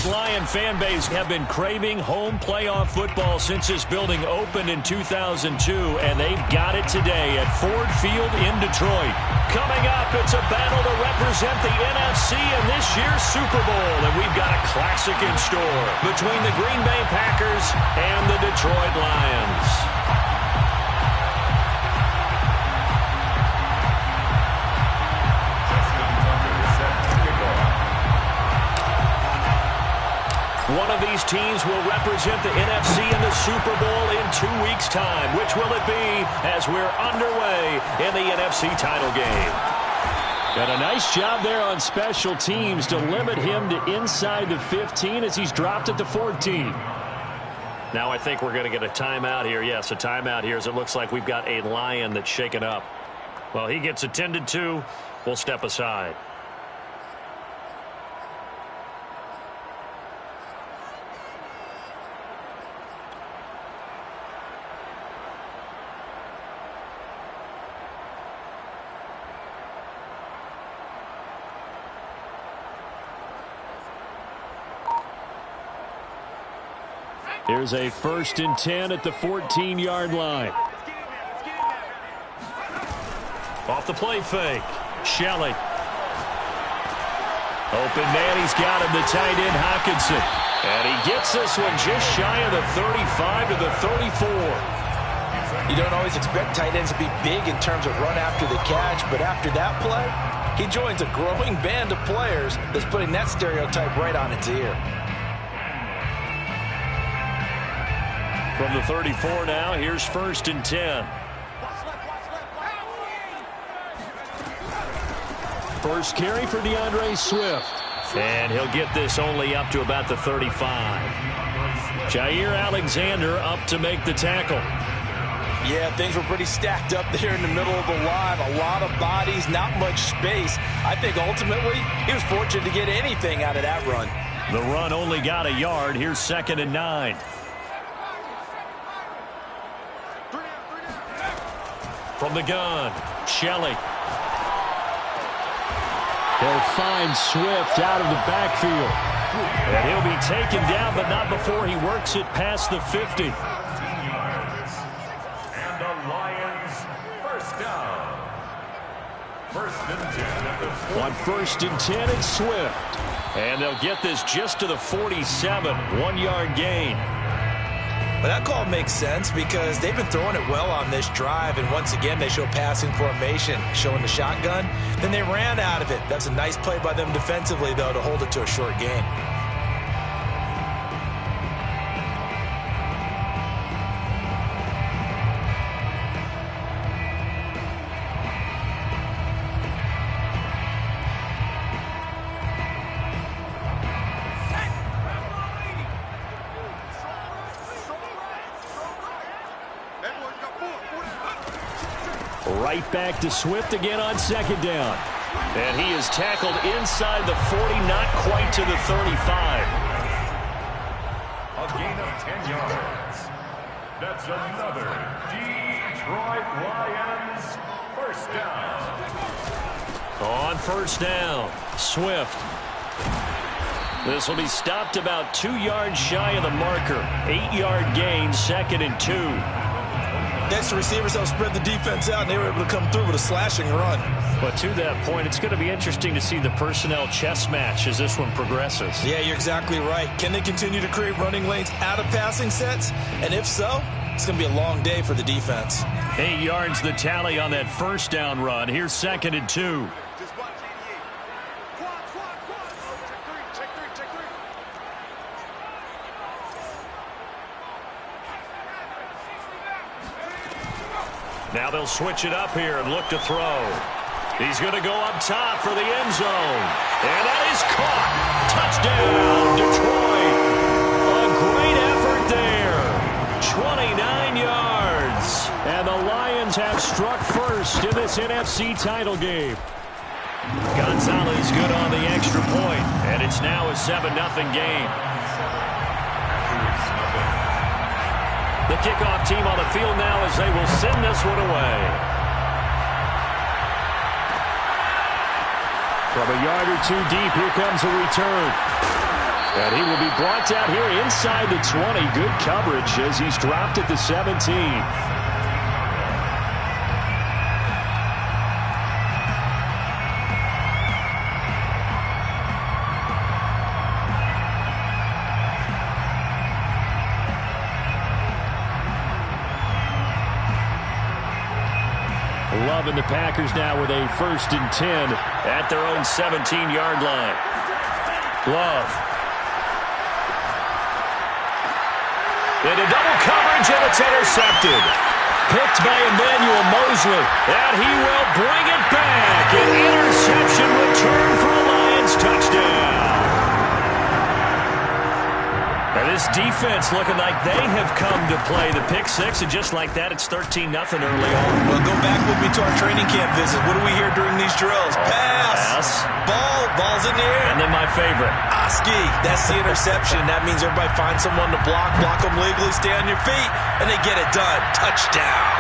This Lion fan base have been craving home playoff football since this building opened in 2002, and they've got it today at Ford Field in Detroit. Coming up, it's a battle to represent the NFC in this year's Super Bowl, and we've got a classic in store between the Green Bay Packers and the Detroit Lions. One of these teams will represent the NFC in the Super Bowl in 2 weeks' time. Which will it be as we're underway in the NFC title game? Got a nice job there on special teams to limit him to inside the 15 as he's dropped at the 14. Now I think we're going to get a timeout here. Yes, a timeout here as it looks like we've got a Lion that's shaken up. Well, he gets attended to. We'll step aside. Here's a 1st and 10 at the 14-yard line. Off the play fake. Shelley. Open man, he's got him, the tight end Hockenson. And he gets this one just shy of the 35 to the 34. You don't always expect tight ends to be big in terms of run after the catch, but after that play, he joins a growing band of players that's putting that stereotype right on its ear. From the 34 now, here's 1st and 10. First carry for DeAndre Swift. And he'll get this only up to about the 35. Jair Alexander up to make the tackle. Yeah, things were pretty stacked up there in the middle of the line. A lot of bodies, not much space. I think ultimately he was fortunate to get anything out of that run. The run only got a yard. Here's 2nd and 9. From the gun, Shelley. They'll find Swift out of the backfield. And he'll be taken down, but not before he works it past the 50. And the Lions first down. 1st and 10 at the 40. On 1st and 10, it's Swift. And they'll get this just to the 47, 1-yard gain. But that call makes sense because they've been throwing it well on this drive, and once again they show passing formation, showing the shotgun. Then they ran out of it. That's a nice play by them defensively, though, to hold it to a short gain. Right back to Swift again on 2nd down. And he is tackled inside the 40, not quite to the 35. A gain of 10 yards. That's another Detroit Lions first down. On 1st down, Swift. This will be stopped about 2 yards shy of the marker. 8-yard gain, 2nd and 2. Next, the receivers helped spread the defense out, and they were able to come through with a slashing run. But to that point, it's going to be interesting to see the personnel chess match as this one progresses. Yeah, you're exactly right. Can they continue to create running lanes out of passing sets? And if so, it's going to be a long day for the defense. 8 yards the tally on that 1st down run. Here's 2nd and 2. Now they'll switch it up here and look to throw. He's going to go up top for the end zone. And that is caught. Touchdown, Detroit. A great effort there. 29 yards. And the Lions have struck first in this NFC title game. Gonzalez good on the extra point, and it's now a 7-0 game. The kickoff team on the field now as they will send this one away. From a yard or two deep, here comes a return. And he will be brought down here inside the 20. Good coverage as he's dropped at the 17. Loving the Packers now with a 1st and 10 at their own 17-yard line. Love. Into double coverage, and it's intercepted. Picked by Emmanuel Mosley, and he will bring it back. An interception return for a Lions touchdown. Now this defense looking like they have come to play the pick six, and just like that, it's 13-0 early on. Well, go back with me to our training camp visit. What do we hear during these drills? Pass. Ball's in the air. And then my favorite. Oski. That's the interception. That means everybody finds someone to block them legally, stay on your feet, and they get it done. Touchdown.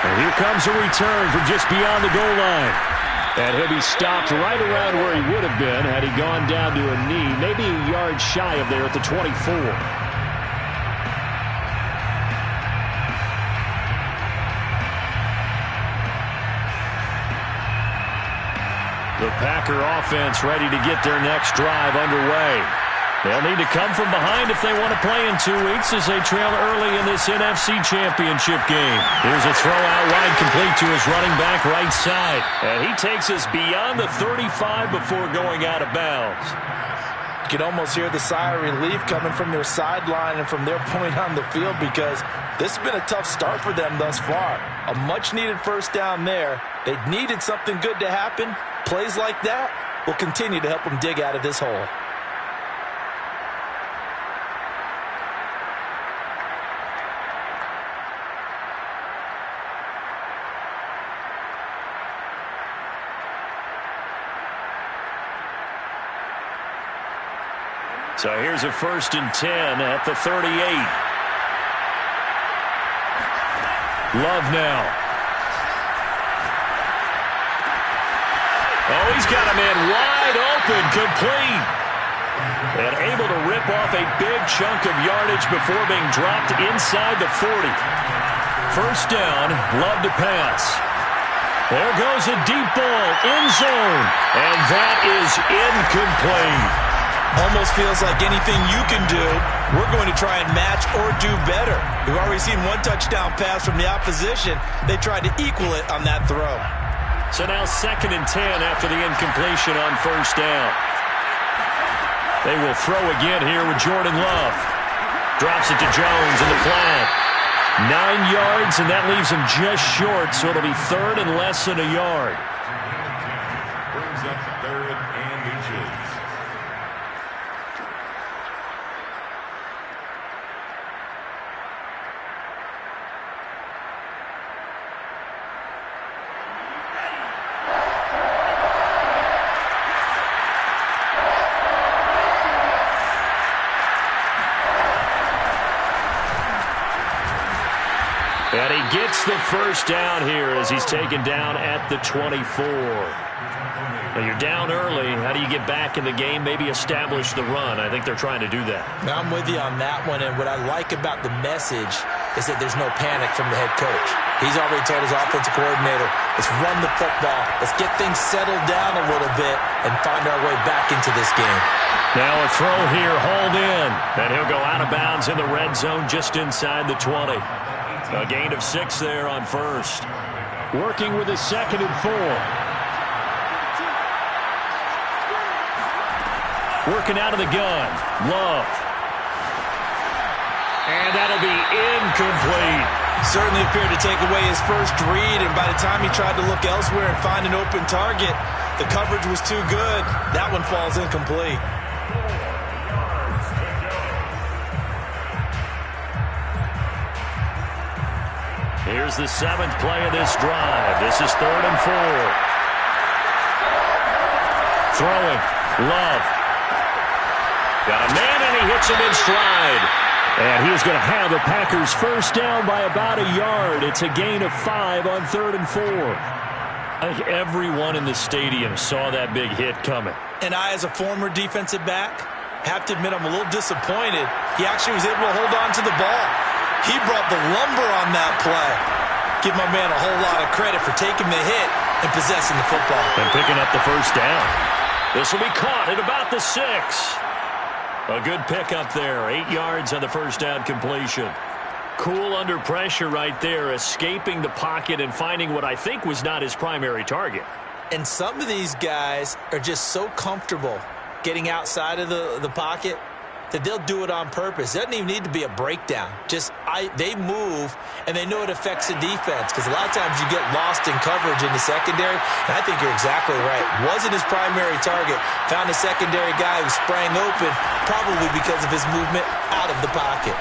And here comes a return from just beyond the goal line. And he'll be stopped right around where he would have been had he gone down to a knee, maybe a yard shy of there at the 24. The Packer offense ready to get their next drive underway. They'll need to come from behind if they want to play in 2 weeks as they trail early in this NFC Championship game. Here's a throw out wide complete to his running back right side. And he takes us beyond the 35 before going out of bounds. You can almost hear the sigh of relief coming from their sideline and from their point on the field because this has been a tough start for them thus far. A much-needed first down there. They needed something good to happen. Plays like that will continue to help them dig out of this hole. So here's a 1st and 10 at the 38. Love now. Oh, he's got a man wide open, complete. And able to rip off a big chunk of yardage before being dropped inside the 40. First down, Love to pass. There goes a deep ball, end zone. And that is incomplete. Almost feels like anything you can do, we're going to try and match or do better. We've already seen one touchdown pass from the opposition. They tried to equal it on that throw. So now 2nd and 10 after the incompletion on first down. They will throw again here with Jordan Love. Drops it to Jones in the flat. 9 yards, and that leaves him just short, so it'll be 3rd and less than a yard. Brings up 3rd and inches. And he gets the first down here as he's taken down at the 24. Now you're down early. How do you get back in the game? Maybe establish the run. I think they're trying to do that. Now I'm with you on that one, and what I like about the message is that there's no panic from the head coach. He's already told his offensive coordinator, let's run the football, let's get things settled down a little bit and find our way back into this game. Now a throw here, hauled in, and he'll go out of bounds in the red zone just inside the 20. A gain of 6 there on first. Working with a 2nd and 4. Working out of the gun. Love. And that'll be incomplete. Certainly appeared to take away his first read, and by the time he tried to look elsewhere and find an open target, the coverage was too good. That one falls incomplete. Here's the 7th play of this drive. This is 3rd and 4. Throwing. Love. Got a man, and he hits him in stride. And he is going to have the Packers first down by about a yard. It's a gain of 5 on 3rd and 4. I think everyone in the stadium saw that big hit coming. And I, as a former defensive back, have to admit I'm a little disappointed. He actually was able to hold on to the ball. He brought the lumber on that play. Give my man a whole lot of credit for taking the hit and possessing the football. And picking up the first down. This will be caught at about the 6. A good pickup there. 8 yards on the first down completion. Cool under pressure right there, escaping the pocket and finding what I think was not his primary target. And some of these guys are just so comfortable getting outside of the pocket that they'll do it on purpose. It doesn't even need to be a breakdown. They move, and they know it affects the defense, because a lot of times you get lost in coverage in the secondary, and I think you're exactly right. Wasn't his primary target. Found a secondary guy who sprang open, probably because of his movement out of the pocket.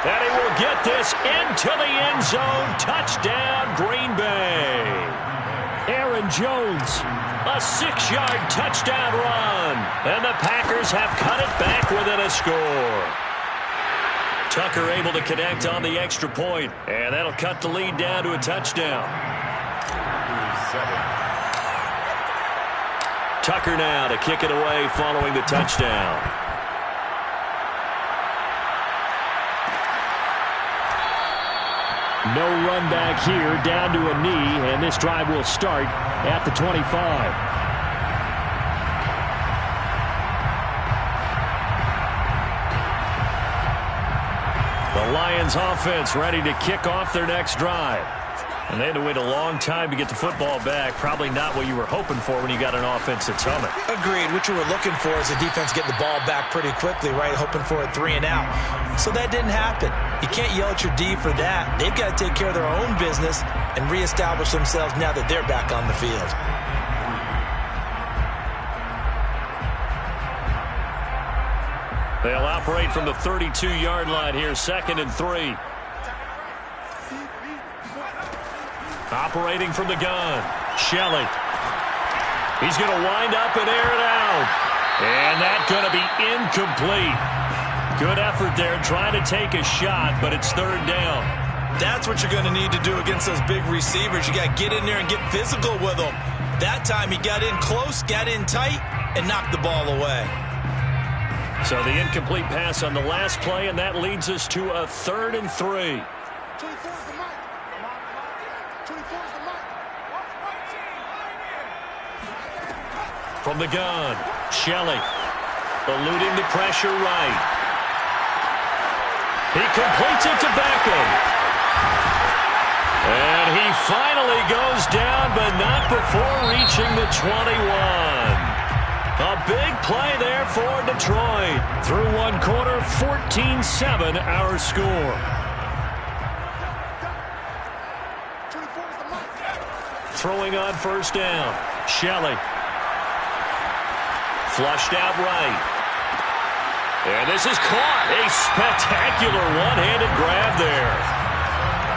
And he will get this into the end zone. Touchdown, Green Bay. Aaron Jones, a 6-yard touchdown run. And the Packers have cut it back within a score. Tucker able to connect on the extra point, and that'll cut the lead down to a touchdown. Tucker now to kick it away following the touchdown. No run back here, down to a knee, and this drive will start at the 25. The Lions offense ready to kick off their next drive. And they had to wait a long time to get the football back. Probably not what you were hoping for when you got an offense that's humming. Agreed. What you were looking for is a defense getting the ball back pretty quickly, right? Hoping for a 3 and out. So that didn't happen. You can't yell at your D for that. They've got to take care of their own business and reestablish themselves now that they're back on the field. They'll operate from the 32-yard line here, 2nd and 3. Operating from the gun, Shelley. He's going to wind up and air it out. And that's going to be incomplete. Good effort there trying to take a shot, but it's 3rd down. That's what you're going to need to do against those big receivers. You got to get in there and get physical with them. That time he got in close, got in tight, and knocked the ball away. So the incomplete pass on the last play, and that leads us to a 3rd and 3. From the gun, Shelley eluding the pressure right. He completes it to Beckham. And he finally goes down, but not before reaching the 21. A big play there for Detroit. Through one quarter, 14-7 our score. Throwing on first down, Shelley. Flushed out right. And this is caught. A spectacular one-handed grab there.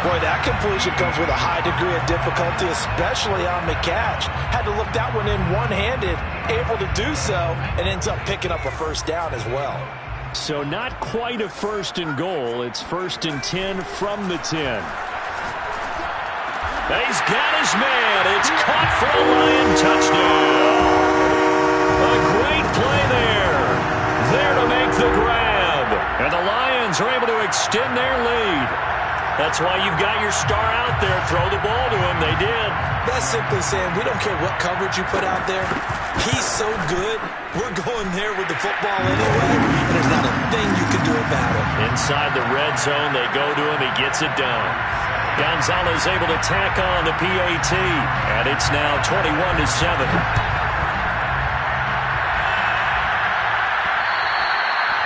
Boy, that completion comes with a high degree of difficulty, especially on the catch. Had to look that one in one-handed, able to do so, and ends up picking up a first down as well. So not quite a 1st and goal. It's 1st and 10 from the 10. He's got his man. It's caught for a Lion touchdown. A great play there. There to make the grab. And the Lions are able to extend their lead. That's why you've got your star out there. Throw the ball to him. They did. That's simply saying we don't care what coverage you put out there. He's so good. We're going there with the football anyway, and there's not a thing you can do about it. Inside the red zone, they go to him. He gets it done. Gonzalez able to tack on the PAT, and it's now 21-7.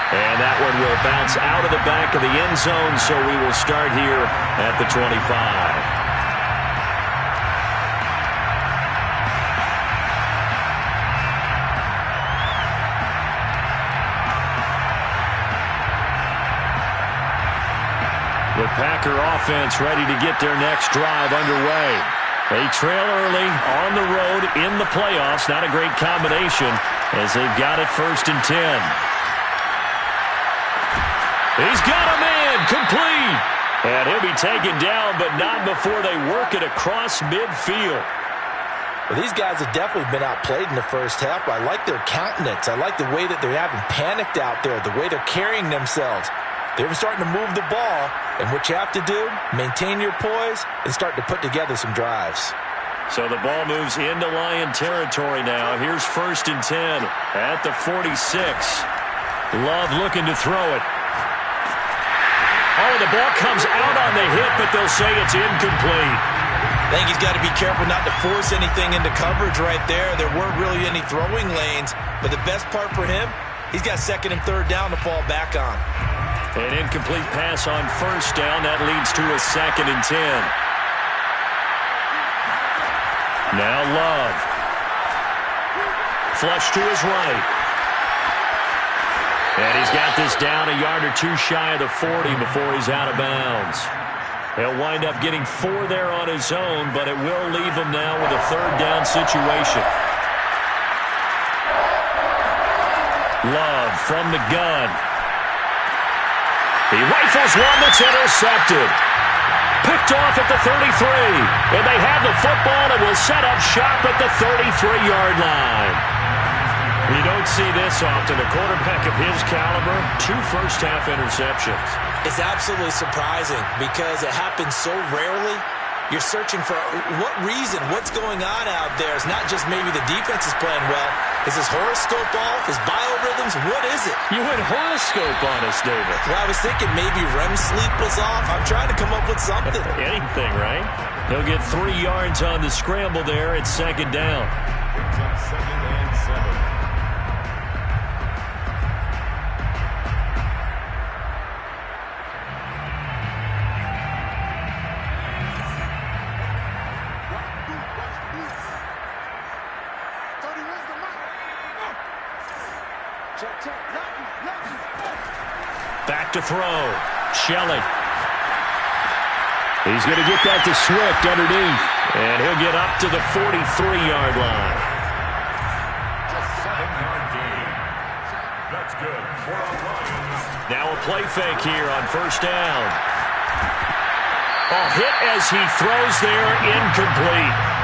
And that one will bounce out of the back of the end zone, so we will start here at the 25. The Packer offense ready to get their next drive underway. They trail early on the road in the playoffs. Not a great combination as they've got it 1st and 10. He's got a man, complete. And he'll be taken down, but not before they work it across midfield. Well, these guys have definitely been outplayed in the first half, but I like their countenance. I like the way that they haven't panicked out there, the way they're carrying themselves. They're starting to move the ball, and what you have to do, maintain your poise and start to put together some drives. So the ball moves into Lion territory now. Here's 1st and 10 at the 46. Love looking to throw it. Oh, the ball comes out on the hit, but they'll say it's incomplete. I think he's got to be careful not to force anything into coverage right there. There weren't really any throwing lanes, but the best part for him, he's got 2nd and 3rd down to fall back on. An incomplete pass on 1st down. That leads to a 2nd and 10. Now Love. Flush to his right. And he's got this down a yard or two shy of the 40 before he's out of bounds. He'll wind up getting 4 there on his own, but it will leave him now with a 3rd down situation. Love from the gun. He rifles one that's intercepted. Picked off at the 33. And they have the football and will set up shop at the 33-yard line. You don't see this often. A quarterback of his caliber, 2 first-half interceptions. It's absolutely surprising because it happens so rarely. You're searching for what reason, what's going on out there. It's not just maybe the defense is playing well. Is his horoscope off? His biorhythms? What is it? You went horoscope on us, David. Well, I was thinking maybe REM sleep was off. I'm trying to come up with something. Anything, right? He'll get 3 yards on the scramble there at 2nd down. Brings up 2nd and 7. Back to throw. Shelley. He's going to get that to Swift underneath. And he'll get up to the 43-yard line. Just 7-yard gain. That's good for the Lions. Now a play fake here on 1st down. Oh, hit as he throws there, incomplete.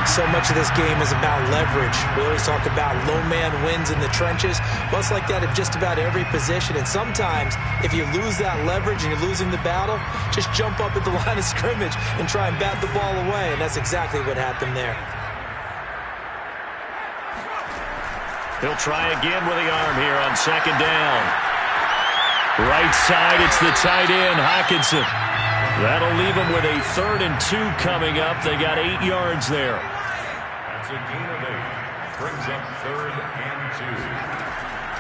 So much of this game is about leverage. We always talk about low man wins in the trenches. Well, it's like that at just about every position. And sometimes, if you lose that leverage and you're losing the battle, just jump up at the line of scrimmage and try and bat the ball away. And that's exactly what happened there. He'll try again with the arm here on 2nd down. Right side, it's the tight end, Hockenson. That'll leave them with a 3rd and 2 coming up. They got 8 yards there. That's a gain of 8. Brings up 3rd and 2.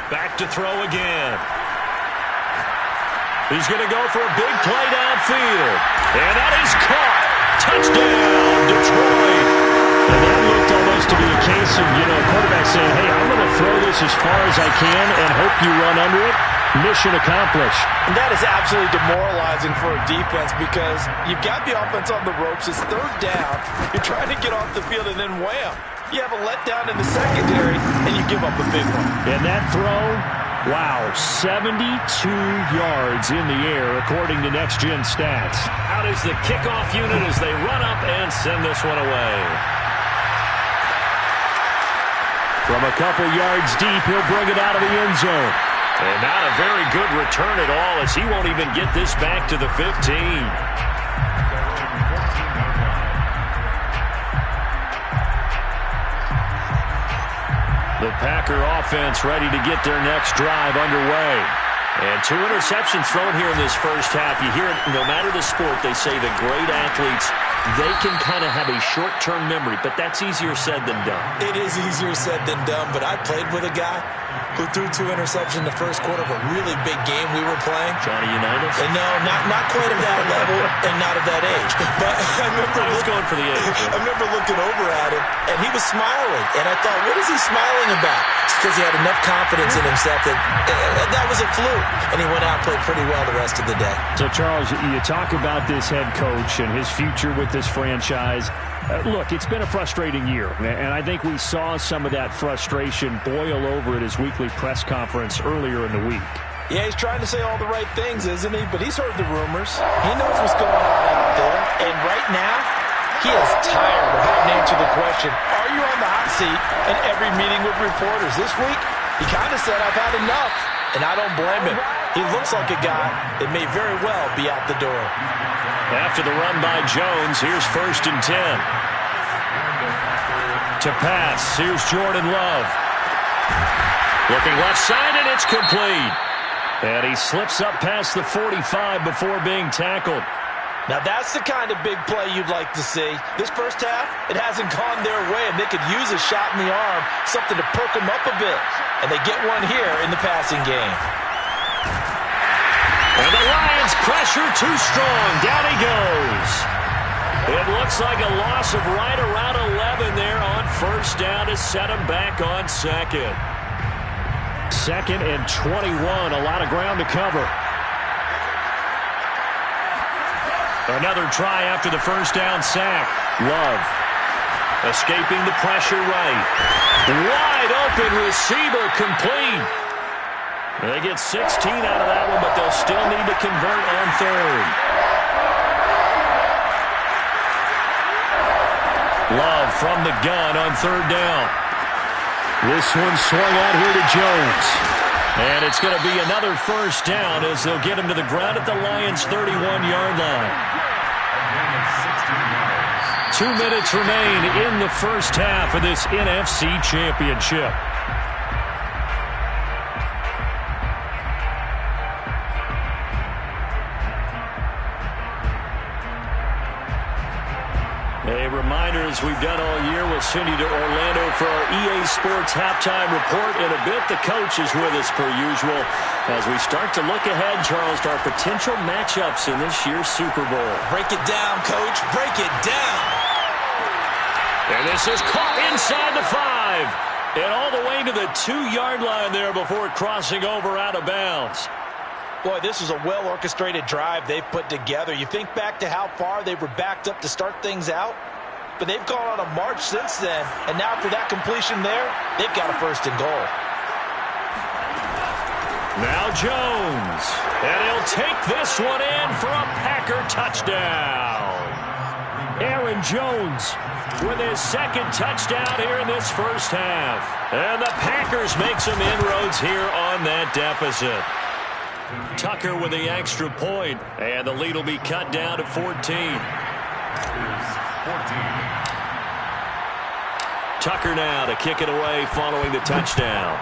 Back to throw again. He's going to go for a big play downfield. And that is caught. Touchdown, Detroit. And that looked almost to be a case of, a quarterback saying, hey, I'm going to throw this as far as I can and hope you run under it. Mission accomplished. And that is absolutely demoralizing for a defense because you've got the offense on the ropes. It's 3rd down. You're trying to get off the field and then wham. You have a letdown in the secondary and you give up a big one. And that throw, wow, 72 yards in the air according to Next Gen Stats. Out is the kickoff unit as they run up and send this one away. From a couple yards deep, he'll bring it out of the end zone. And not a very good return at all as he won't even get this back to the 15. The Packer offense ready to get their next drive underway. And 2 interceptions thrown here in this first half. You hear it, no matter the sport, they say the great athletes, they can kind of have a short-term memory, but that's easier said than done. It is easier said than done, but I played with a guy who threw 2 interceptions in the first quarter of a really big game we were playing. Johnny Unitas? And no, not quite of that level and not of that age. But I remember going for the age. I remember looking over at him, and he was smiling. And I thought, what is he smiling about? It's because he had enough confidence in himself that that was a fluke. And he went out and played pretty well the rest of the day. So, Charles, you talk about this head coach and his future with this franchise. Look, it's been a frustrating year, and I think we saw some of that frustration boil over at his weekly press conference earlier in the week. Yeah, he's trying to say all the right things, isn't he? But he's heard the rumors. He knows what's going on out there. And right now, he is tired of having to answer the question, are you're on the hot seat in every meeting with reporters. This week, he kind of said, I've had enough, and I don't blame him. He looks like a guy that may very well be out the door. After the run by Jones, here's 1st and 10. To pass, here's Jordan Love. Looking left side, and it's complete. And he slips up past the 45 before being tackled. Now, that's the kind of big play you'd like to see. This first half, it hasn't gone their way, and they could use a shot in the arm, something to perk them up a bit. And they get one here in the passing game. And the Lions pressure too strong. Down he goes. It looks like a loss of right around 11 there on 1st down to set him back on 2nd. 2nd and 21. A lot of ground to cover. Another try after the 1st down sack. Love escaping the pressure right. Wide open receiver complete. They get 16 out of that one, but they'll still need to convert on 3rd. Love from the gun on 3rd down. This one swung out here to Jones. And it's going to be another 1st down as they'll get him to the ground at the Lions' 31-yard line. 2 minutes remain in the first half of this NFC Championship. A reminder, as we've done all year, we'll send you to Orlando for our EA Sports halftime report. In a bit, the coach is with us per usual as we start to look ahead, Charles, to our potential matchups in this year's Super Bowl. Break it down, Coach. Break it down. And this is caught inside the 5. And all the way to the 2-yard line there before crossing over out of bounds. Boy, this is a well-orchestrated drive they've put together. You think back to how far they were backed up to start things out, but they've gone on a march since then, and now after that completion there, they've got a 1st and goal. Now Jones, and he'll take this one in for a Packer touchdown. Aaron Jones with his 2nd touchdown here in this first half. And the Packers make some inroads here on that deficit. Tucker with the extra point, and the lead will be cut down to 14. Tucker now to kick it away following the touchdown.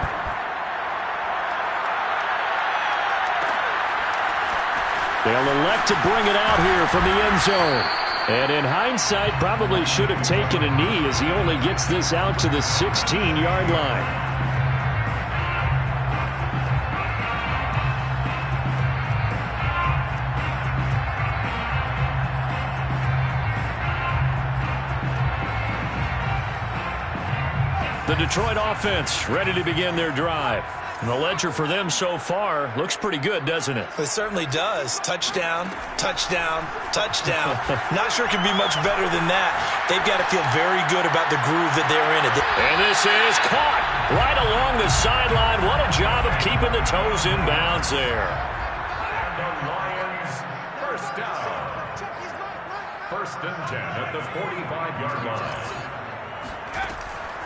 They'll elect to bring it out here from the end zone. And in hindsight, probably should have taken a knee as he only gets this out to the 16-yard line. The Detroit offense ready to begin their drive. And the ledger for them so far looks pretty good, doesn't it? It certainly does. Touchdown, touchdown, touchdown. Not sure it can be much better than that. They've got to feel very good about the groove that they're in. And this is caught right along the sideline. What a job of keeping the toes in bounds there. And the Lions, 1st down. 1st and 10 at the 45-yard line.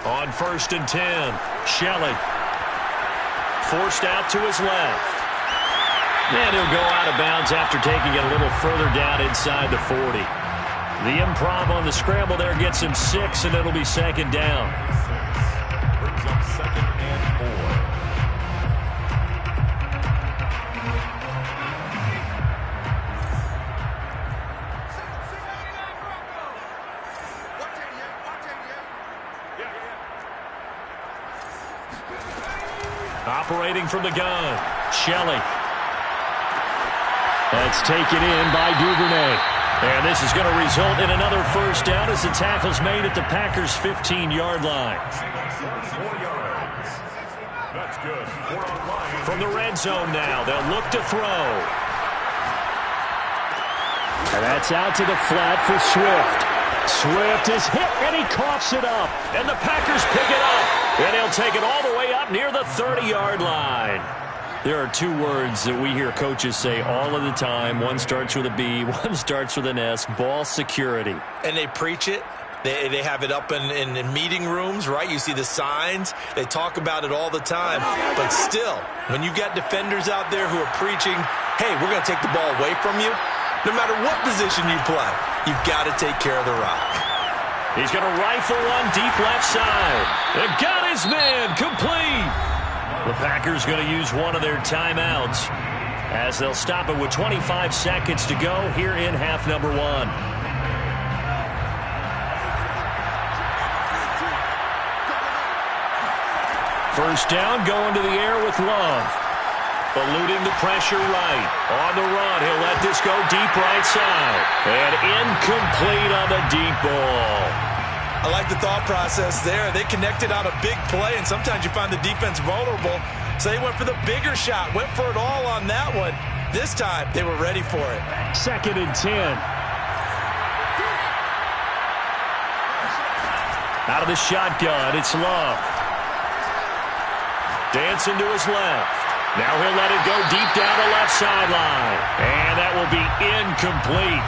On 1st and 10, Shelley forced out to his left. And he'll go out of bounds after taking it a little further down inside the 40. The improv on the scramble there gets him 6, and it'll be 2nd down. Brings up 2nd and 4. Operating from the gun, Shelley. That's taken in by Boovenile. And this is going to result in another 1st down as the tackle's made at the Packers' 15-yard line. 4 yards. That's good. 4 on line. From the red zone now, they'll look to throw. And that's out to the flat for Swift. Swift is hit, and he coughs it up. And the Packers pick it up. And he'll take it all the way up near the 30-yard line. There are 2 words that we hear coaches say all of the time. One starts with a B, one starts with an S. Ball security. And they preach it, They have it up in meeting rooms, right? You see the signs. They talk about it all the time. But still, when you've got defenders out there who are preaching, hey, we're going to take the ball away from you, no matter what position you play, you've got to take care of the rock. He's going to rifle one deep left side. It got his man complete. The Packers going to use one of their timeouts as they'll stop it with 25 seconds to go here in half number one. First down, going to the air with Love. Eluding the pressure right. On the run, he'll let this go deep right side. And incomplete on the deep ball. I like the thought process there. They connected on a big play, and sometimes you find the defense vulnerable. So they went for the bigger shot, went for it all on that one. This time, they were ready for it. 2nd and 10. Out of the shotgun, it's Love. Dancing to his left. Now he'll let it go deep down the left sideline. And that will be incomplete.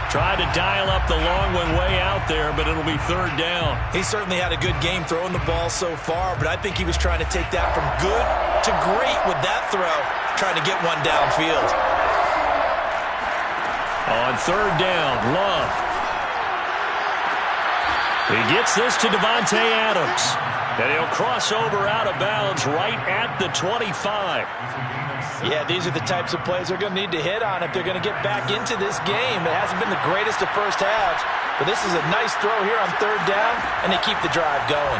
Tried to dial up the long one way out there, but it'll be 3rd down. He certainly had a good game throwing the ball so far, but I think he was trying to take that from good to great with that throw, trying to get one downfield. On 3rd down, Love. He gets this to Davante Adams. And he'll cross over out of bounds right at the 25. Yeah, these are the types of plays they're going to need to hit on if they're going to get back into this game. It hasn't been the greatest of first halves, but this is a nice throw here on 3rd down, and they keep the drive going.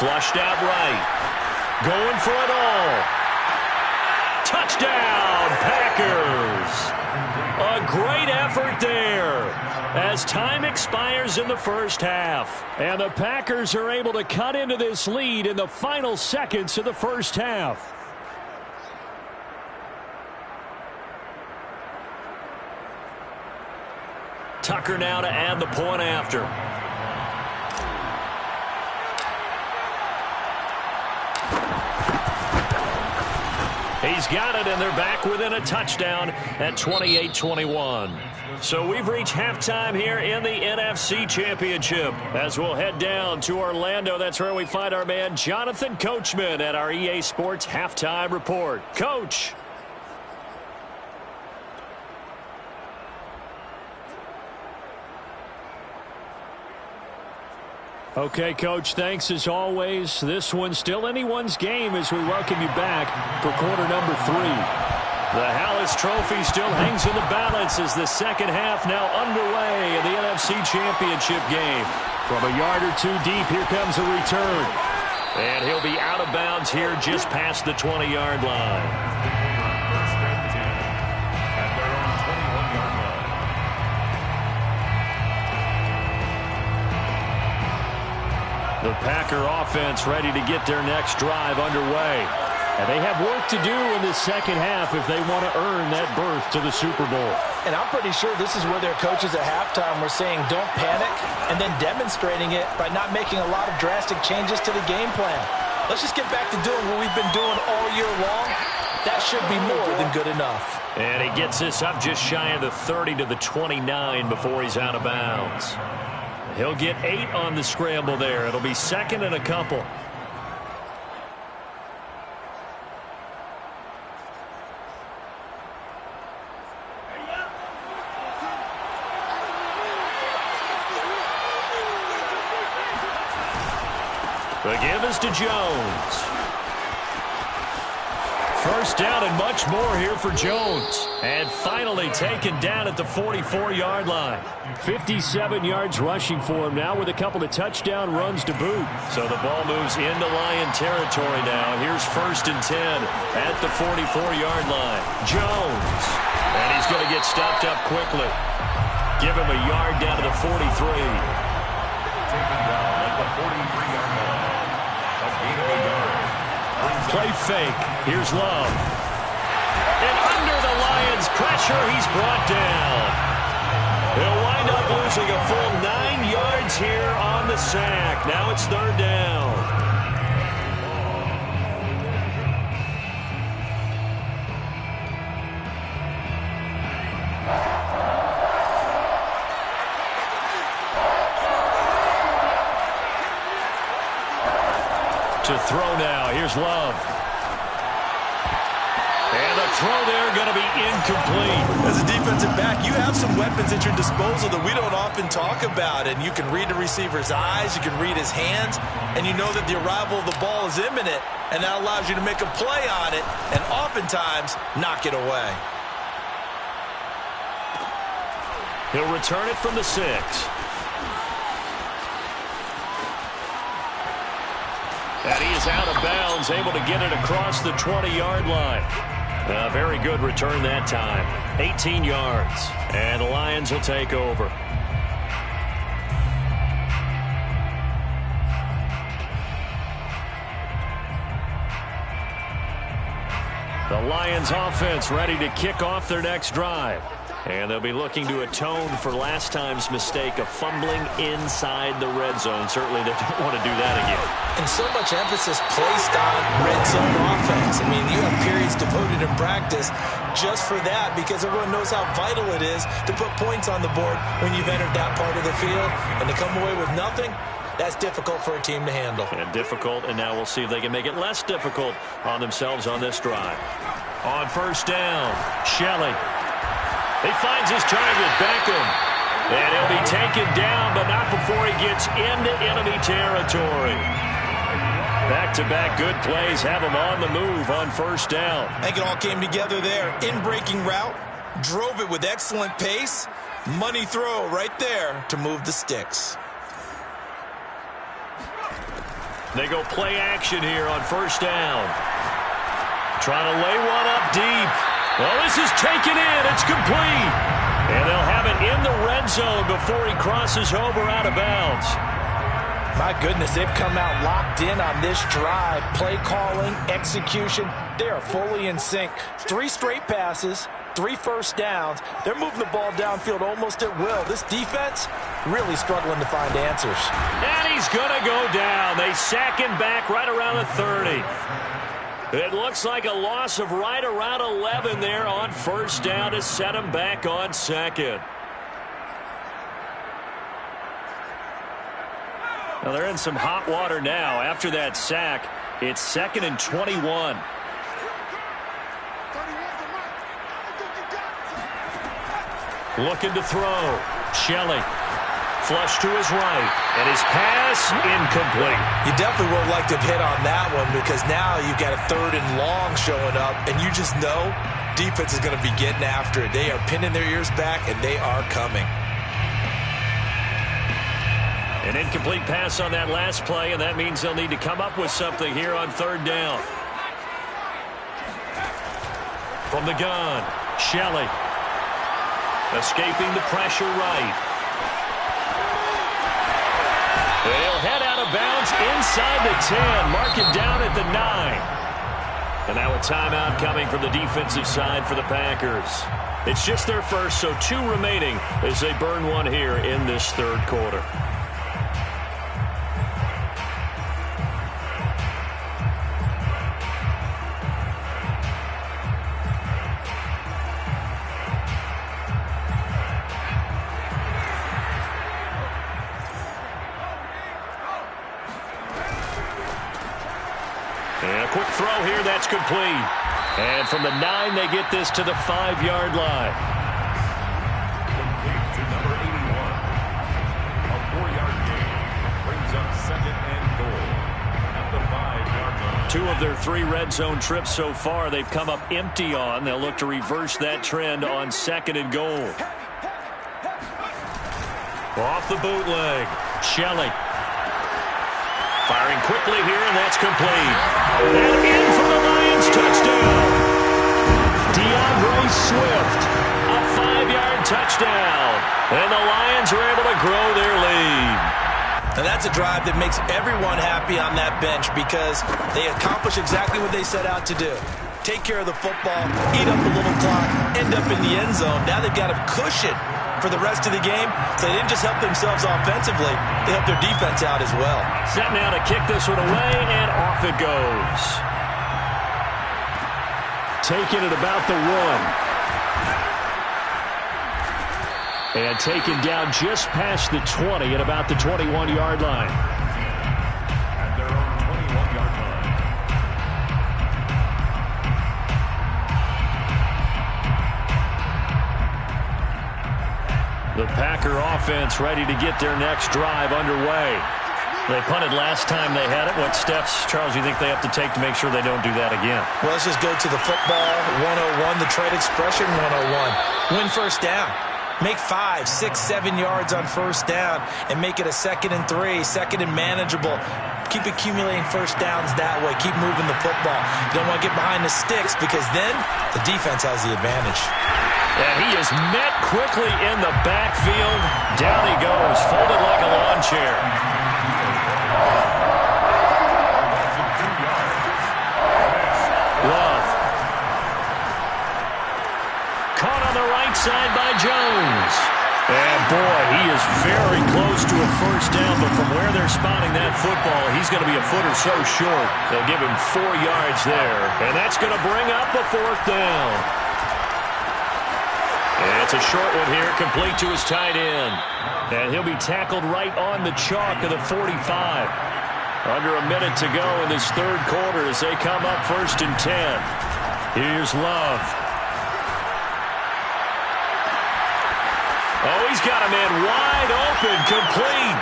Flushed out right. Going for it all. Touchdown, Packers. A great effort there as time expires in the first half. And the Packers are able to cut into this lead in the final seconds of the first half. Tucker now to add the point after. He's got it, and they're back within a touchdown at 28-21. So we've reached halftime here in the NFC Championship. As we'll head down to Orlando, that's where we find our man Jonathan Coachman at our EA Sports Halftime Report. Coach. Okay, Coach, thanks as always. This one's still anyone's game as we welcome you back for quarter number 3. The Hallis Trophy still hangs in the balance as the second half now underway in the NFC Championship game. From a yard or two deep, here comes a return. And he'll be out of bounds here just past the 20-yard line. The Packer offense ready to get their next drive underway. And they have work to do in the second half if they want to earn that berth to the Super Bowl. And I'm pretty sure this is where their coaches at halftime were saying don't panic, and then demonstrating it by not making a lot of drastic changes to the game plan. Let's just get back to doing what we've been doing all year long. That should be more than good enough. And he gets this up just shy of the 30 to the 29 before he's out of bounds. He'll get 8 on the scramble there. It'll be 2nd and a couple. The give is to Jones. First down and much more here for Jones. And finally taken down at the 44-yard line. 57 yards rushing for him now with a couple of touchdown runs to boot. So the ball moves into Lion territory now. Here's 1st and 10 at the 44-yard line. Jones. And he's going to get stopped up quickly. Give him a yard down to the 43. Taken down at the 43-yard line. A gain of a yard. Play fake. Here's Love. And under the Lions' pressure, he's brought down. He'll wind up losing a full 9 yards here on the sack. Now it's 3rd down. to throw now. Here's Love. And the throw there going to be incomplete. As a defensive back, you have some weapons at your disposal that we don't often talk about. And you can read the receiver's eyes, you can read his hands, and you know that the arrival of the ball is imminent. And that allows you to make a play on it and oftentimes knock it away. He'll return it from the 6. And he is out of bounds, able to get it across the 20-yard line. A very good return that time. 18 yards. And the Lions will take over. The Lions offense ready to kick off their next drive. And they'll be looking to atone for last time's mistake of fumbling inside the red zone. Certainly they don't want to do that again. And so much emphasis placed on red zone offense. I mean, you have periods devoted in practice just for that because everyone knows how vital it is to put points on the board when you've entered that part of the field. And to come away with nothing, that's difficult for a team to handle. And difficult, and now we'll see if they can make it less difficult on themselves on this drive. On first down, Shelley. He finds his target, Beckham. And he'll be taken down, but not before he gets into enemy territory. Back-to-back good plays have him on the move on first down. I think it all came together there. In-breaking route, drove it with excellent pace. Money throw right there to move the sticks. They go play action here on first down. Trying to lay one up deep. Well, this is taken in. It's complete. And they'll have it in the red zone before he crosses over out of bounds. My goodness, they've come out locked in on this drive. Play calling, execution, they are fully in sync. 3 straight passes, 3 first downs. They're moving the ball downfield almost at will. This defense really struggling to find answers. And he's going to go down. They sack him back right around the 30. It looks like a loss of right around 11 there on first down to set him back on second. Well, they're in some hot water now. After that sack, it's 2nd and 21. Looking to throw. Shelley. Flush to his right. And his pass incomplete. You definitely would like to have hit on that one because now you've got a 3rd and long showing up, and you just know defense is going to be getting after it. They are pinning their ears back, and they are coming. An incomplete pass on that last play, and that means they'll need to come up with something here on 3rd down. From the gun, Shelley. Escaping the pressure right. They'll head out of bounds inside the 10. Mark him down at the 9. And now a timeout coming from the defensive side for the Packers. It's just their first, so 2 remaining as they burn one here in this 3rd quarter. And a quick throw here, that's complete. And from the 9, they get this to the 5-yard line. Complete to number 81. A 4-yard gain brings up 2nd and goal at the 5-yard line. 2 of their 3 red zone trips so far, they've come up empty on. They'll look to reverse that trend on 2nd and goal. Off the bootleg, Shelley. Firing quickly here, and that's complete. And in for the Lions touchdown. DeAndre Swift, a 5-yard touchdown. And the Lions are able to grow their lead. And that's a drive that makes everyone happy on that bench because they accomplish exactly what they set out to do. Take care of the football, eat up a little clock, end up in the end zone. Now they've got a cushion for the rest of the game, so they didn't just help themselves offensively, they helped their defense out as well. Set now to kick this one away, and off it goes. Taken at about the 1. And taken down just past the 20 at about the 21-yard line. At their own 21-yard line. The Packer offense ready to get their next drive underway. They punted last time they had it. What steps, Charles, do you think they have to take to make sure they don't do that again? Well, let's just go to the football 101, the trade expression 101. Win first down. Make 5, 6, 7 yards on first down and make it a 2nd and 3, 2nd and manageable. Keep accumulating first downs that way. Keep moving the football. You don't want to get behind the sticks because then the defense has the advantage. And he is met quickly in the backfield. Down he goes, folded like a lawn chair. Love. Caught on the right side by Jones. And boy, he is very close to a first down, but from where they're spotting that football, he's going to be a foot or so short. They'll give him 4 yards there, and that's going to bring up a 4th down. And it's a short one here, complete to his tight end. And he'll be tackled right on the chalk of the 45. Under a minute to go in this 3rd quarter as they come up 1st and 10. Here's Love. Oh, he's got him in wide open, complete.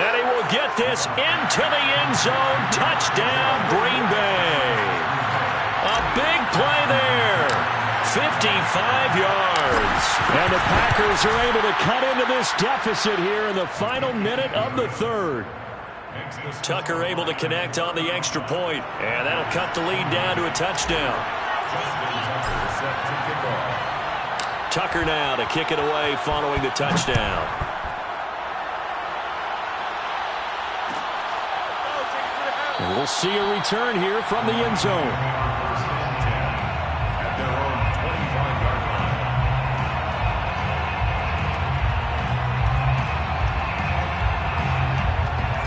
And he will get this into the end zone. Touchdown, Green Bay. A big play there. 55 yards. And the Packers are able to cut into this deficit here in the final minute of the 3rd. Tucker able to connect on the extra point, and that'll cut the lead down to a touchdown. Tucker now to kick it away following the touchdown. And we'll see a return here from the end zone.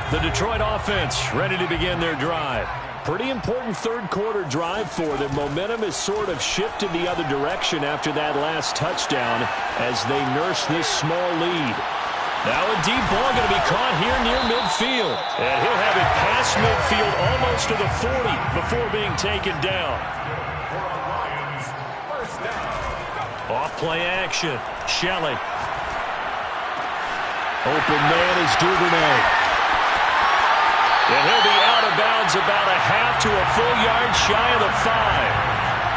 The Detroit offense ready to begin their drive. Pretty important 3rd quarter drive for them. Momentum has sort of shifted the other direction after that last touchdown as they nurse this small lead. Now a deep ball going to be caught here near midfield. And he'll have it past midfield almost to the 40 before being taken down. Off play action. Shelley. Open man is Boovenile. And he'll be out of bounds about a half to a full yard shy of the 5.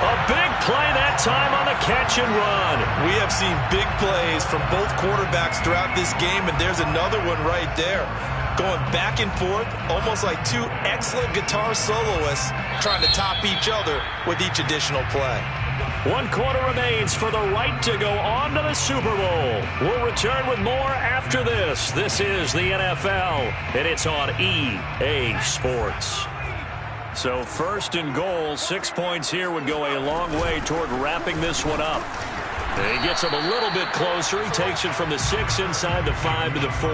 A big play that time on the catch and run. We have seen big plays from both quarterbacks throughout this game, and there's another one right there. Going back and forth, almost like 2 excellent guitar soloists trying to top each other with each additional play. 1 quarter remains for the right to go on to the Super Bowl. We'll return with more after this. This is the NFL, and it's on EA Sports. So 1st and goal, 6 points here would go a long way toward wrapping this one up. He gets him a little bit closer. He takes it from the 6 inside the 5 to the 4.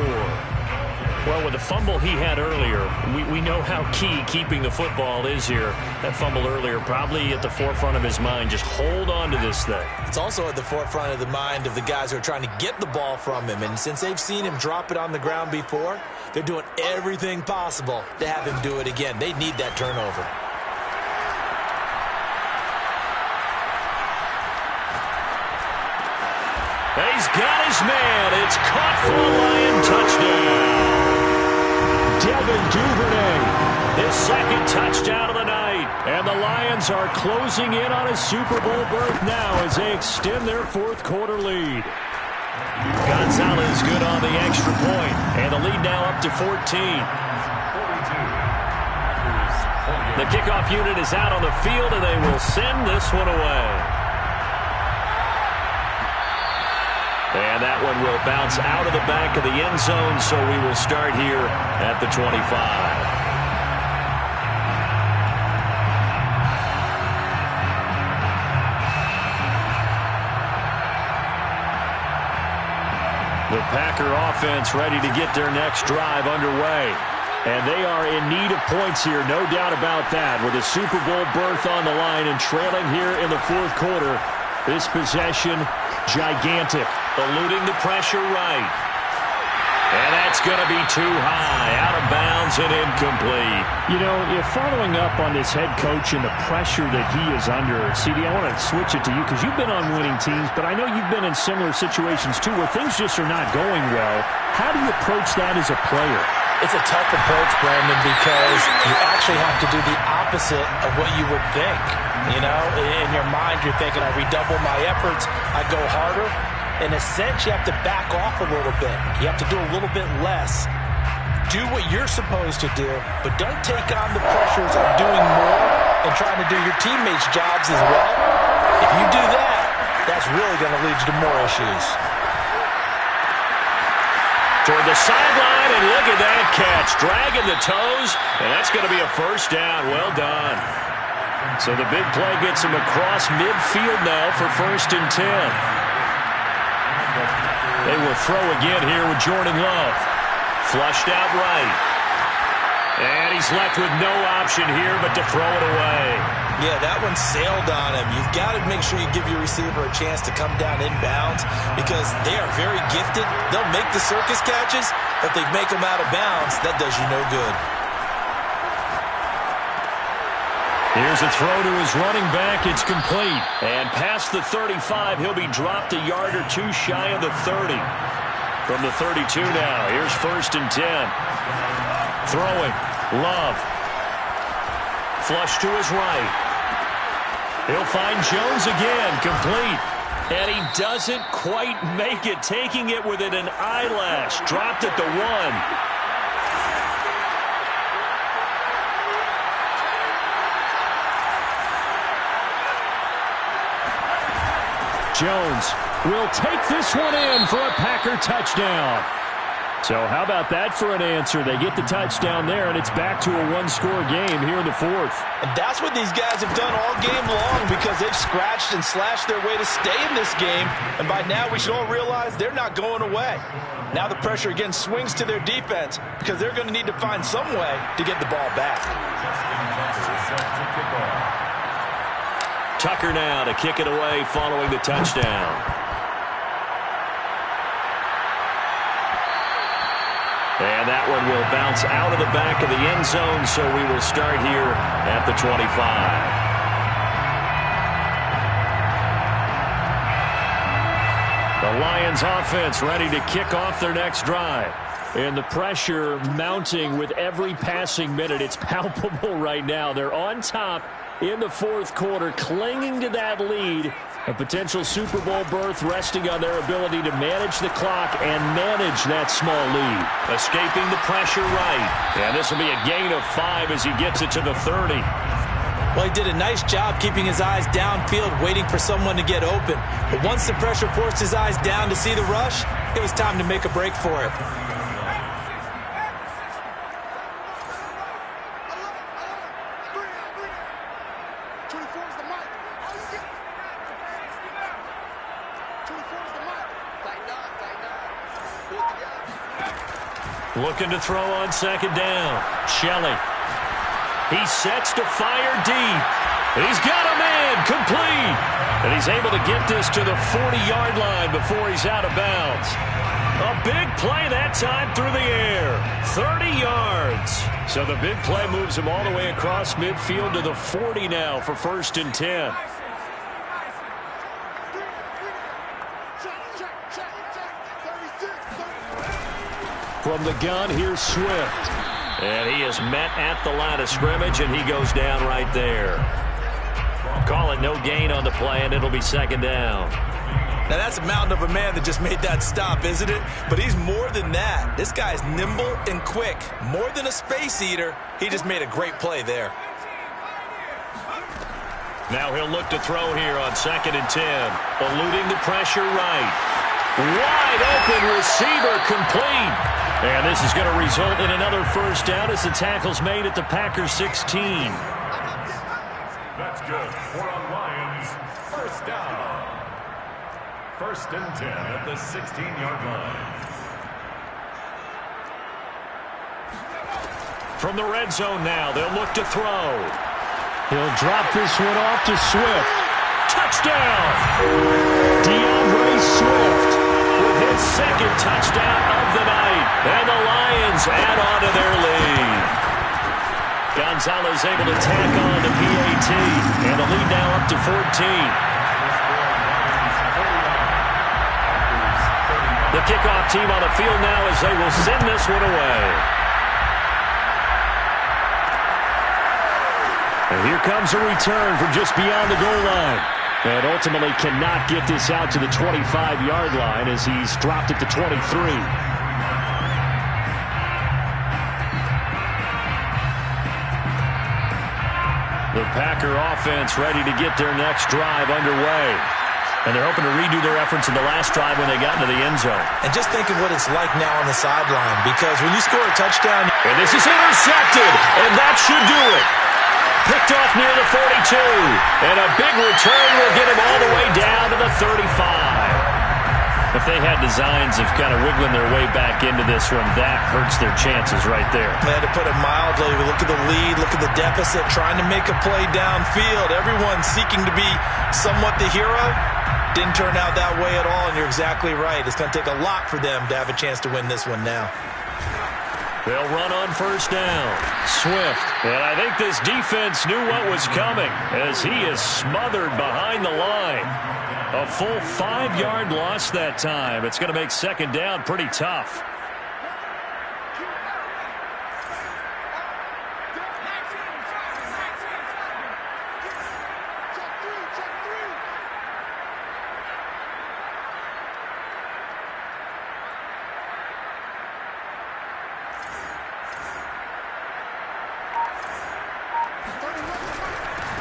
Well, with the fumble he had earlier, we know how key keeping the football is here. That fumble earlier probably at the forefront of his mind. Just hold on to this thing. It's also at the forefront of the mind of the guys who are trying to get the ball from him. And since they've seen him drop it on the ground before, they're doing everything possible to have him do it again. They need that turnover. He's got his man. It's caught for a Lion touchdown. Devin Duvernay, his 2nd touchdown of the night. And the Lions are closing in on a Super Bowl berth now as they extend their 4th quarter lead. Gonzalez good on the extra point, and the lead now up to 14. The kickoff unit is out on the field, and they will send this one away. And that one will bounce out of the back of the end zone, so we will start here at the 25. The Packer offense ready to get their next drive underway. And they are in need of points here, no doubt about that. With a Super Bowl berth on the line and trailing here in the 4th quarter, this possession gigantic. Eluding the pressure right. And that's going to be too high, out of bounds and incomplete. You know, if following up on this head coach and the pressure that he is under, CD, I want to switch it to you because you've been on winning teams, but I know you've been in similar situations too where things just are not going well. How do you approach that as a player? It's a tough approach, Brandon, because you actually have to do the opposite of what you would think. You know, in your mind, you're thinking, I redouble my efforts, I go harder. In a sense, you have to back off a little bit. You have to do a little bit less. Do what you're supposed to do, but don't take on the pressures of doing more and trying to do your teammates' jobs as well. If you do that, that's really going to lead you to more issues. Toward the sideline, and look at that catch. Dragging the toes, and that's going to be a first down. Well done. So the big play gets him across midfield now for 1st and 10. They will throw again here with Jordan Love. Flushed out right. And he's left with no option here but to throw it away. Yeah, that one sailed on him. You've got to make sure you give your receiver a chance to come down inbounds because they are very gifted. They'll make the circus catches, but if they make them out of bounds, that does you no good. Here's a throw to his running back. It's complete. And past the 35, he'll be dropped a yard or two shy of the 30. From the 32 now, here's 1st and 10. Throwing. Love. Flush to his right. He'll find Jones again. Complete. And he doesn't quite make it. Taking it within an eyelash. Dropped at the 1. Jones will take this one in for a Packer touchdown. So how about that for an answer? They get the touchdown there, and it's back to a one-score game here in the 4th. And that's what these guys have done all game long because they've scratched and slashed their way to stay in this game. And by now we should all realize they're not going away. Now the pressure again swings to their defense because they're going to need to find some way to get the ball back. Tucker now to kick it away following the touchdown. And that one will bounce out of the back of the end zone, so we will start here at the 25. The Lions offense ready to kick off their next drive. And the pressure mounting with every passing minute. It's palpable right now. They're on top in the 4th quarter, clinging to that lead. A potential Super Bowl berth resting on their ability to manage the clock and manage that small lead. Escaping the pressure right. And this will be a gain of 5 as he gets it to the 30. Well, he did a nice job keeping his eyes downfield, waiting for someone to get open. But once the pressure forced his eyes down to see the rush, it was time to make a break for it. Looking to throw on 2nd down. Shelley. He sets to fire deep. He's got a man. Complete. And he's able to get this to the 40-yard line before he's out of bounds. A big play that time through the air. 30 yards. So the big play moves him all the way across midfield to the 40 now for 1st and 10. From the gun, here's Swift. And he is met at the line of scrimmage, and he goes down right there. Call it no gain on the play, and it'll be 2nd down. Now, that's a mountain of a man that just made that stop, isn't it? But he's more than that. This guy's nimble and quick. More than a space eater. He just made a great play there. Now he'll look to throw here on 2nd and 10. Eluding the pressure right. Wide open receiver complete. And this is going to result in another first down as the tackle's made at the Packers 16. That's good for a Lions first down. 1st and 10 at the 16-yard line. From the red zone now, they'll look to throw. He'll drop this one off to Swift. Touchdown! DeAndre Swift with his second touchdown of the night. And the Lions add on to their lead. Gonzalez able to tack on the PAT. And the lead now up to 14. The kickoff team on the field now as they will send this one away. And here comes a return from just beyond the goal line. And ultimately cannot get this out to the 25-yard line as he's dropped it to 23. The Packer offense ready to get their next drive underway. And they're hoping to redo their efforts in the last drive when they got into the end zone. And just think of what it's like now on the sideline, because when you score a touchdown... And this is intercepted, and that should do it. Picked off near the 42. And a big return will get him all the way down to the 35. If they had designs of kind of wiggling their way back into this one, that hurts their chances right there. Man, to put it mildly, look at the lead, look at the deficit, trying to make a play downfield. Everyone seeking to be somewhat the hero. Didn't turn out that way at all, and you're exactly right. It's going to take a lot for them to have a chance to win this one now. They'll run on first down. Swift. And I think this defense knew what was coming as he is smothered behind the line. A full 5-yard loss that time. It's going to make second down pretty tough.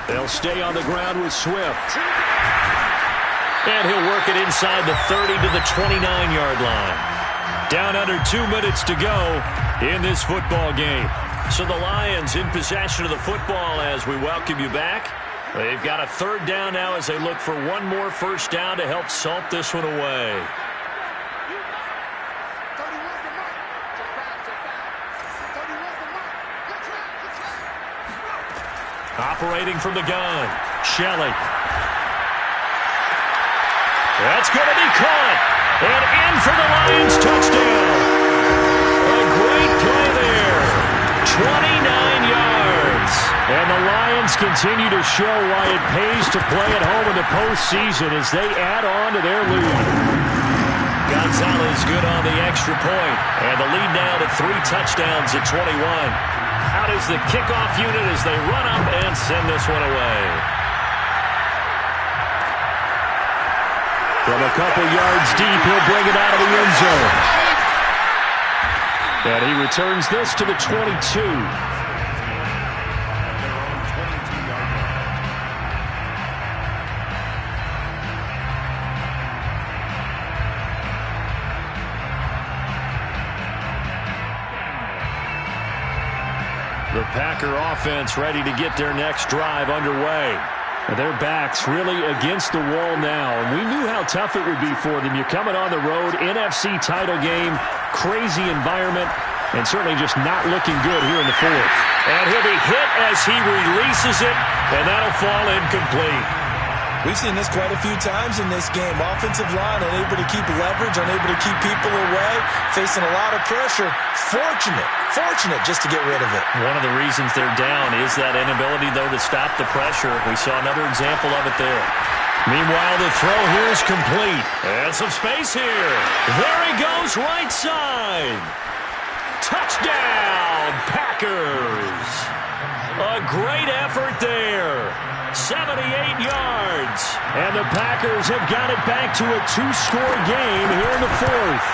They'll stay on the ground with Swift. And he'll work it inside the 30 to the 29-yard line. Down under 2 minutes to go in this football game. So the Lions in possession of the football as we welcome you back. They've got a third down now as they look for one more first down to help salt this one away. Operating from the gun, Shelley. That's going to be caught. And in for the Lions touchdown. A great play there. 29 yards. And the Lions continue to show why it pays to play at home in the postseason as they add on to their lead. Gonzalez good on the extra point. And the lead now to 3 touchdowns at 21. Out is the kickoff unit as they run up and send this one away. From a couple yards deep, he'll bring it out of the end zone. And he returns this to the 22. The Packer offense ready to get their next drive underway. Their backs really against the wall now. And we knew how tough it would be for them. You're coming on the road, NFC title game, crazy environment, and certainly just not looking good here in the fourth. And he'll be hit as he releases it, and that'll fall incomplete. We've seen this quite a few times in this game. Offensive line unable to keep leverage, unable to keep people away, facing a lot of pressure. Fortunate just to get rid of it. One of the reasons they're down is that inability, though, to stop the pressure. We saw another example of it there. Meanwhile, the throw here is complete. And some space here. There he goes, right side. Touchdown, Packers. A great effort there. 78 yards. And the Packers have got it back to a 2-score game here in the fourth.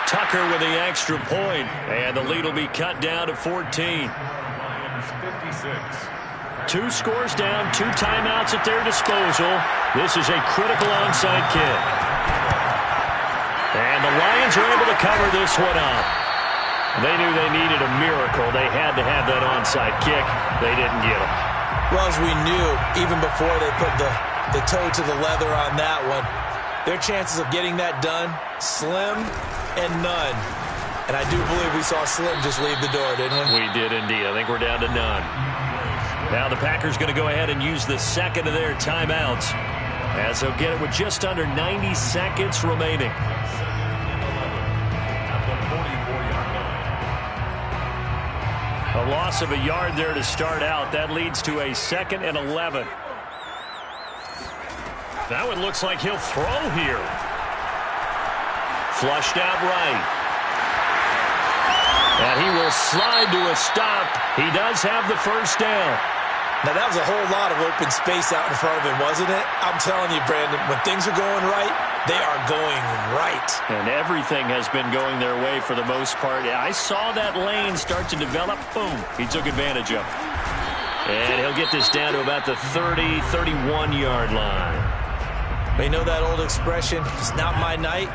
Tucker with the extra point. And the lead will be cut down to 14. 56. 2 scores down, 2 timeouts at their disposal. This is a critical onside kick. And the Lions are able to cover this one up. They knew they needed a miracle. They had to have that onside kick. They didn't get it. Well, as we knew, even before they put the toe to the leather on that one, their chances of getting that done, slim and none. And I do believe we saw Slim just leave the door, didn't we? We did indeed. I think we're down to none. Now the Packers going to go ahead and use the second of their timeouts. as he'll get it with just under 90 seconds remaining. A loss of a yard there to start out. That leads to a 2nd and 11. Now it looks like he'll throw here. Flushed out right. And he will slide to a stop. He does have the first down. Now, that was a whole lot of open space out in front of him, wasn't it? I'm telling you, Brandon, when things are going right, they are going right. And everything has been going their way for the most part. I saw that lane start to develop. Boom. He took advantage of it. And he'll get this down to about the 30, 31-yard line. You know that old expression, it's not my night?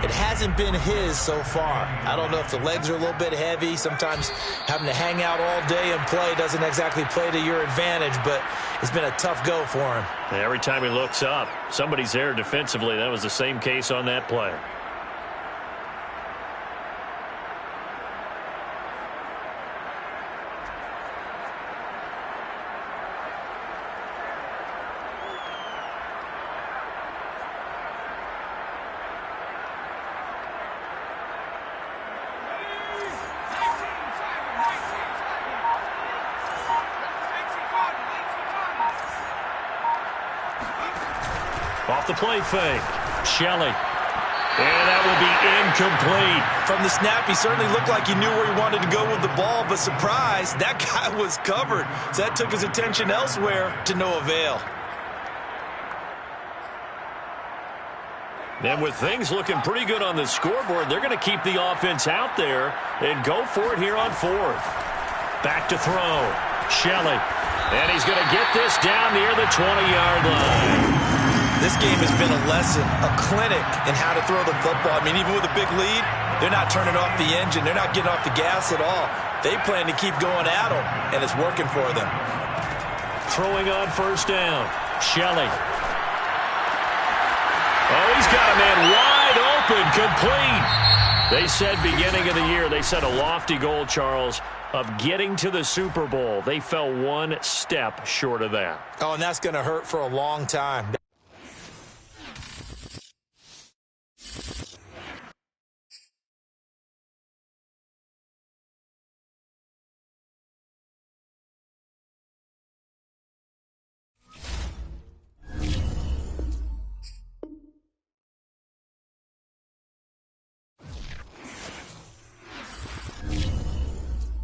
It hasn't been his so far. I don't know if the legs are a little bit heavy. Sometimes having to hang out all day and play doesn't exactly play to your advantage, but it's been a tough go for him. Every time he looks up, somebody's there defensively. That was the same case on that play. Off the play fake. Shelley. And that will be incomplete. From the snap, he certainly looked like he knew where he wanted to go with the ball, but surprise, that guy was covered. So that took his attention elsewhere to no avail. And with things looking pretty good on the scoreboard, they're going to keep the offense out there and go for it here on 4th. Back to throw. Shelley. And he's going to get this down near the 20-yard line. This game has been a lesson, a clinic in how to throw the football. I mean, even with a big lead, they're not turning off the engine. They're not getting off the gas at all. They plan to keep going at them, and it's working for them. Throwing on first down. Shelley. Oh, he's got a man wide open, complete. They said beginning of the year, they set a lofty goal, Charles, of getting to the Super Bowl. They fell one step short of that. Oh, and that's going to hurt for a long time.